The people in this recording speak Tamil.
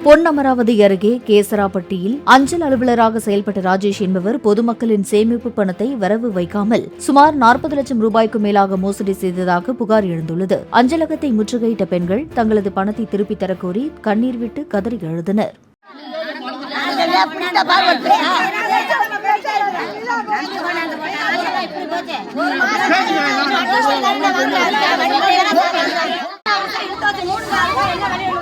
பொன்னமராவதி அருகே கேசராப்பட்டியில் அஞ்சல் அலுவலராக செயல்பட்ட ராஜேஷ் என்பவர் பொதுமக்களின் சேமிப்பு பணத்தை வரவு வைக்காமல் சுமார் 40 லட்சம் ரூபாய்க்கு மேலாக மோசடி செய்ததாக புகார் எழுந்துள்ளது. அஞ்சலகத்தை முற்றுகையிட்ட பெண்கள் தங்களது பணத்தை திருப்பித் தரக்கோரி கண்ணீர் விட்டு கதறி எழுதினர். மூணு